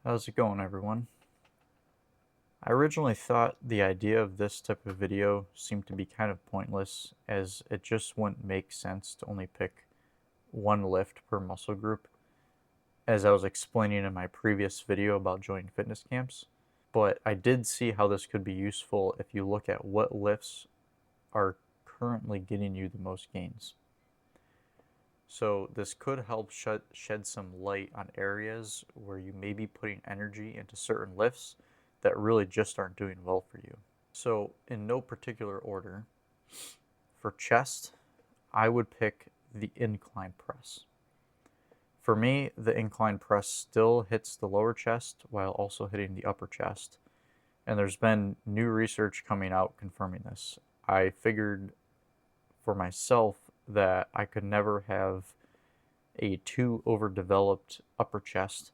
How's it going, everyone? I originally thought the idea of this type of video seemed to be kind of pointless, as it just wouldn't make sense to only pick one lift per muscle group, as I was explaining in my previous video about joining fitness camps. But I did see how this could be useful if you look at what lifts are currently getting you the most gains. So this could help shed some light on areas where you may be putting energy into certain lifts that really just aren't doing well for you. So in no particular order, for chest, I would pick the incline press. For me, the incline press still hits the lower chest while also hitting the upper chest. And there's been new research coming out confirming this. I figured for myself that I could never have a too overdeveloped upper chest,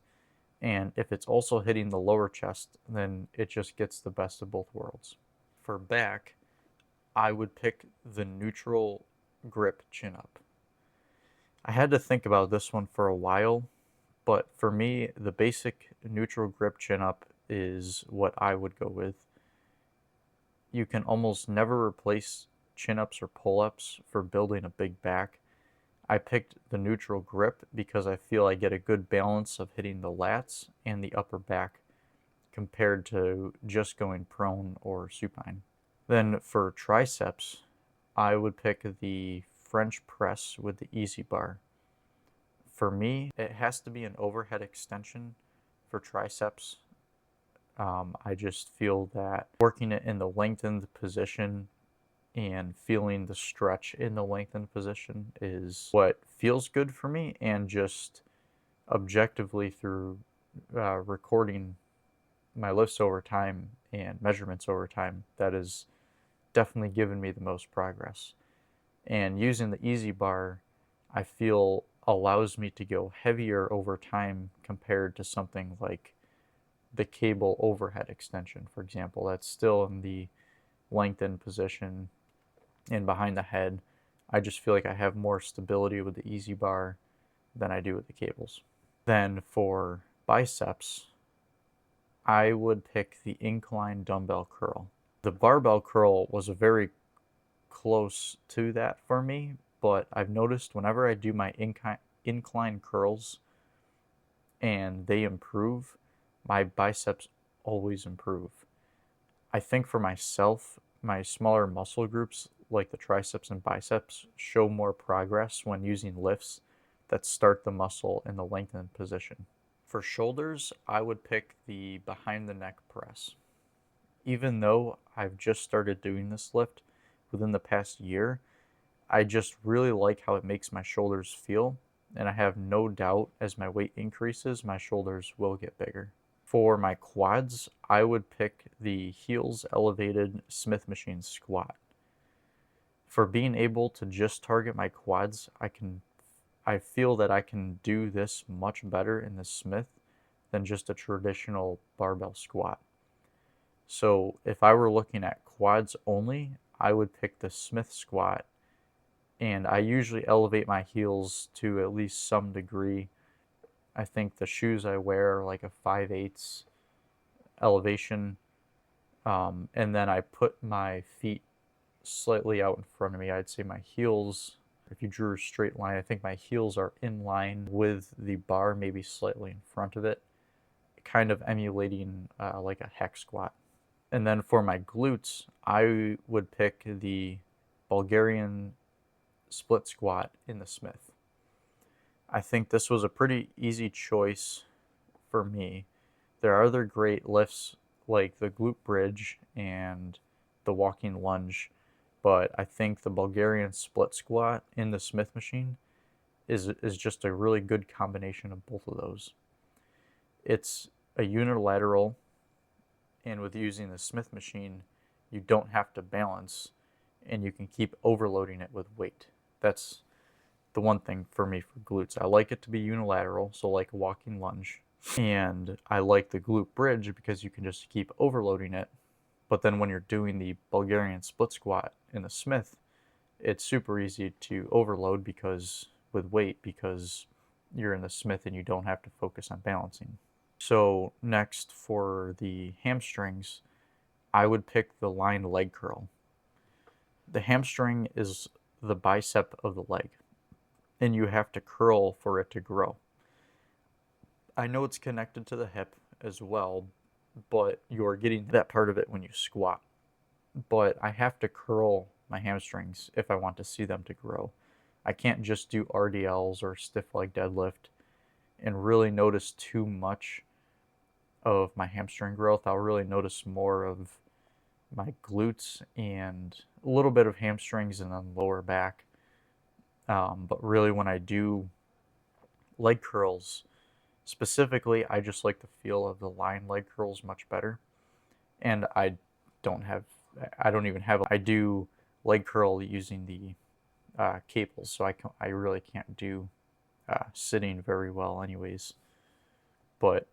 and if it's also hitting the lower chest, then it just gets the best of both worlds. For back, I would pick the neutral grip chin up. I had to think about this one for a while, but for me, the basic neutral grip chin up is what I would go with. You can almost never replace chin ups or pull ups for building a big back. I picked the neutral grip because I feel I get a good balance of hitting the lats and the upper back compared to just going prone or supine. Then for triceps, I would pick the French press with the easy bar. For me, it has to be an overhead extension for triceps. I just feel that working it in the lengthened position and feeling the stretch in the lengthened position is what feels good for me, and just objectively through recording my lifts over time and measurements over time, that has definitely given me the most progress. And using the easy bar, I feel allows me to go heavier over time compared to something like the cable overhead extension, for example. That's still in the lengthened position and behind the head. I just feel like I have more stability with the easy bar than I do with the cables. Then for biceps, I would pick the incline dumbbell curl. The barbell curl was a very close to that for me, but I've noticed whenever I do my incline curls and they improve, my biceps always improve. I think for myself, my smaller muscle groups like the triceps and biceps show more progress when using lifts that start the muscle in the lengthened position. For shoulders, I would pick the behind the neck press. Even though I've just started doing this lift within the past year, I just really like how it makes my shoulders feel, and I have no doubt as my weight increases, my shoulders will get bigger. For my quads, I would pick the heels elevated Smith machine squat. For being able to just target my quads, I feel that I can do this much better in the Smith than just a traditional barbell squat. So if I were looking at quads only, I would pick the Smith squat, and I usually elevate my heels to at least some degree. I think the shoes I wear are like a 5/8 elevation, and then I put my feet slightly out in front of me. I'd say my heels, if you drew a straight line, I think my heels are in line with the bar, maybe slightly in front of it, kind of emulating like a hex squat. And then for my glutes, I would pick the Bulgarian split squat in the Smith. I think this was a pretty easy choice for me. There are other great lifts like the glute bridge and the walking lunge, but I think the Bulgarian split squat in the Smith machine is just a really good combination of both of those. It's a unilateral, and with using the Smith machine, you don't have to balance, and you can keep overloading it with weight. That's the one thing for me for glutes. I like it to be unilateral, so like a walking lunge. And I like the glute bridge because you can just keep overloading it. But then when you're doing the Bulgarian split squat in the Smith, it's super easy to overload because with weight, because you're in the Smith and you don't have to focus on balancing. So next for the hamstrings, I would pick the line leg curl. The hamstring is the bicep of the leg, and you have to curl for it to grow. I know it's connected to the hip as well, but you're getting that part of it when you squat. But I have to curl my hamstrings if I want to see them to grow. I can't just do RDLs or stiff leg deadlift and really notice too much of my hamstring growth. I'll really notice more of my glutes and a little bit of hamstrings and then lower back. But really, when I do leg curls, specifically, I just like the feel of the line leg curls much better. And don't have, I don't even have, I do leg curl using the cables, so I really can't do sitting very well, anyways. But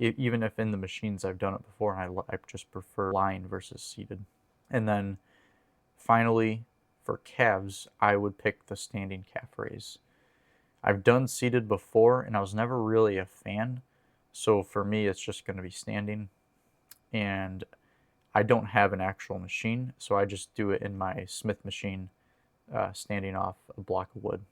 even if in the machines I've done it before, I just prefer line versus seated. And then finally, for calves, I would pick the standing calf raise. I've done seated before, and I was never really a fan. So for me, it's just going to be standing. And I don't have an actual machine, so I just do it in my Smith machine, standing off a block of wood.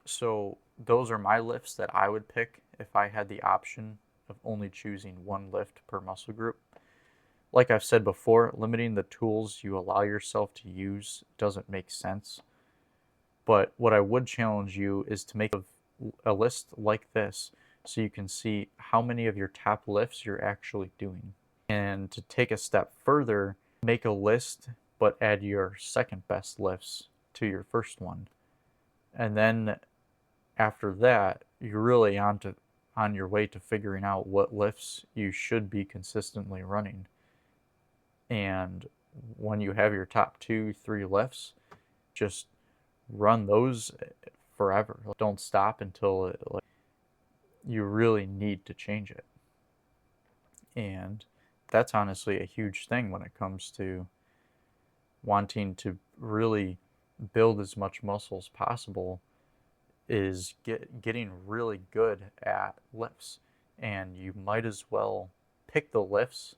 So those are my lifts that I would pick if I had the option of only choosing one lift per muscle group. Like I've said before, limiting the tools you allow yourself to use doesn't make sense. But what I would challenge you is to make a list like this so you can see how many of your top lifts you're actually doing. And to take a step further, make a list but add your second best lifts to your first one. And then after that, you're really on your way to figuring out what lifts you should be consistently running. And when you have your top 2-3 lifts, just run those forever. Don't stop until you really need to change it. And that's honestly a huge thing when it comes to wanting to really build as much muscle as possible, is getting really good at lifts. And you might as well pick the lifts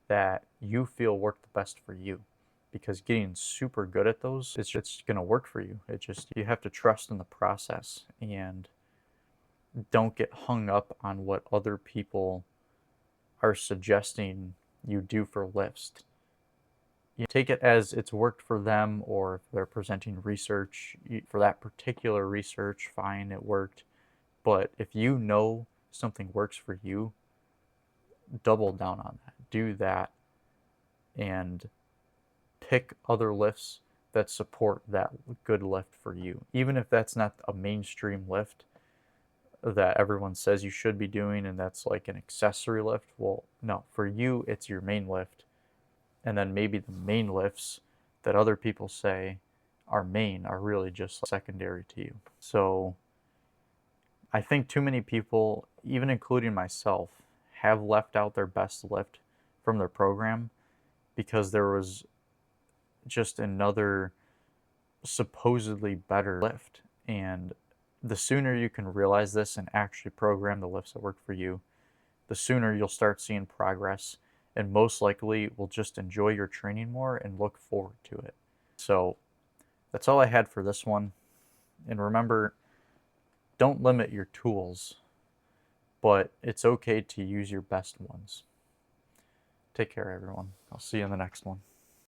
that you feel work the best for you, because getting super good at those, it's going to work for you. You have to trust in the process and don't get hung up on what other people are suggesting you do for lifts. You take it as it's worked for them, or if they're presenting research for that particular research, fine, it worked. But if you know something works for you, double down on that. Do that and pick other lifts that support that good lift for you. Even if that's not a mainstream lift that everyone says you should be doing and that's like an accessory lift. Well, no, for you, it's your main lift. And then maybe the main lifts that other people say are main are really just secondary to you. So I think too many people, even including myself, have left out their best lift from their program because there was just another supposedly better lift. And the sooner you can realize this and actually program the lifts that work for you, the sooner you'll start seeing progress, and most likely will just enjoy your training more and look forward to it. So that's all I had for this one. And remember, don't limit your tools, but it's okay to use your best ones. Take care, everyone. I'll see you in the next one.